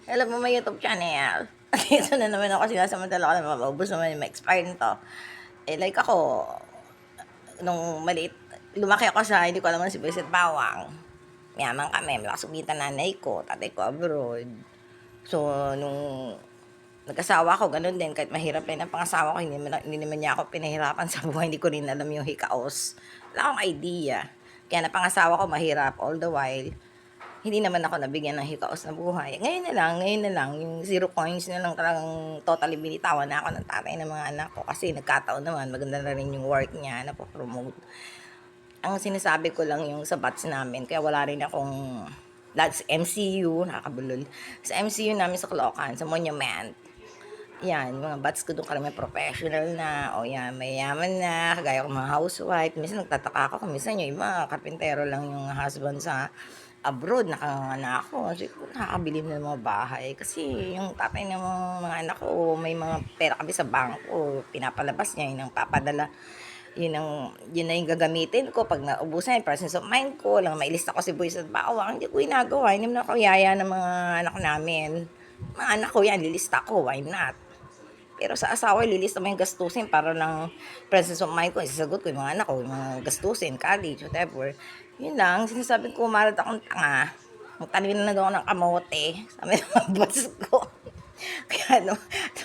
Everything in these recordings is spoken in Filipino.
Hello po, may YouTube channel. Dito na naman ako, sinasamantala ko na maubos naman yung ma-expire nito. Like ako, nung maliit, lumaki ako sa, hindi ko alam si Vincent Bawang. Mayaman kami, malakas kumita nanay ko, tatay ko abroad. So, nung nag-asawa ko, ganun din, kahit mahirap rin ang pangasawa ko, hindi naman niya ako pinahirapan sa buhay, hindi ko rin alam yung hikaos. Wala akong idea. Kaya napangasawa ko mahirap all the while. Hindi naman ako nabigyan ng hikaos na buhay. Ngayon na lang, yung 0 coins na lang talagang totally binitawan na ako ng tatay ng mga anak ko. Kasi nagkataon naman, maganda na rin yung work niya na promote. Ang sinasabi ko lang yung sa batch namin, kaya wala rin akong, that's MCU, nakakabulol. Sa MCU namin sa Caloocan, sa Monument, yan, mga bats ko doon karami professional na, o yan, mayaman na, kagaya ko mga housewife. Minsan nagtataka ako, kung minsan yung iba, karpintero lang yung husband sa abroad, nakanganga ako. Kasi nakakabili na ng mga bahay. Kasi yung tatay ng mga anak ko, may mga pera kami sa bangko, pinapalabas niya, yun ang papadala. Yun na yung gagamitin ko pag naubusan yung presence of mind ko, lang mailista ko si Boys at Bawang, hindi ko ginagawa, hindi naman ako yaya ng mga anak namin. Mga anak ko yan, lilista ko, why not? Pero sa asawa, lilista mo yung gastusin para ng presence of mind ko. Isasagot ko yung mga anak ko, yung mga gastusin, college, whatever. Yun lang, sinasabi ko, umalat akong tanga. Magtanim na daw ako ng kamote. Sabi ng mga boss ko. Kaya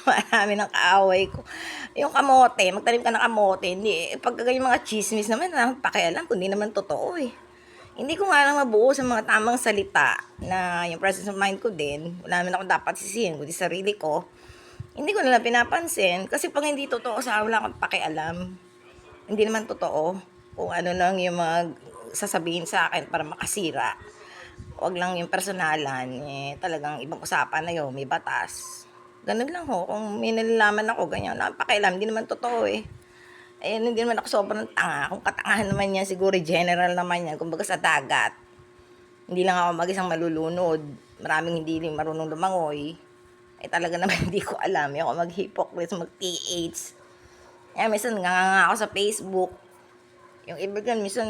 marami ng kaaway ko. Yung kamote, magtanim ka ng kamote. Hindi, pag yung mga chismis naman, pakialam, kundi naman totoo eh. Hindi ko nga lang mabuo sa mga tamang salita na yung presence of mind ko din. Wala naman ako dapat sisihin, kundi sarili ko. Hindi ko nalang pinapansin kasi pag hindi totoo sa wala akong pakialam. Hindi naman totoo kung ano lang yung mga sasabihin sa akin para makasira. Huwag lang yung personalan, talagang ibang usapan na yun, may batas. Ganun lang ho, kung may nalalaman ako, ganyan, wala akong pakialam, hindi naman totoo eh. Hindi naman ako sobrang tanga. Kung katangahan naman yan, siguro general naman yan, kumbaga sa dagat. Hindi lang ako mag-isang malulunod. Maraming hindi rin marunong lumangoy. Talaga naman hindi ko alam. Yung ako mag-hypocrite, mag-TH. Minsan nga ako sa Facebook. Yung iba gan, minsan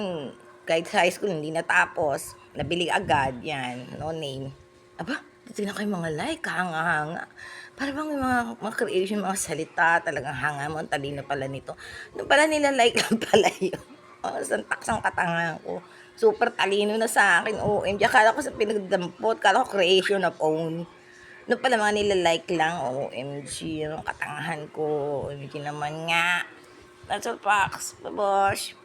kahit sa high school hindi natapos. Nabili agad, yan, no name. Aba, tignan ko yung mga like, hanga-hanga. Para bang yung mga creation, mga salita, talagang hanga mo, ang talino pala nito. Doon pala nila like lang pala yun. Santak-sang katangahan ko. Super talino na sa akin, OMG. Akala ko sa pinagdampot, akala ko creation of own. Doon pala mga nila-like lang, OMG, yung katangahan ko, OMG naman nga. That's all, Pax. Babosh.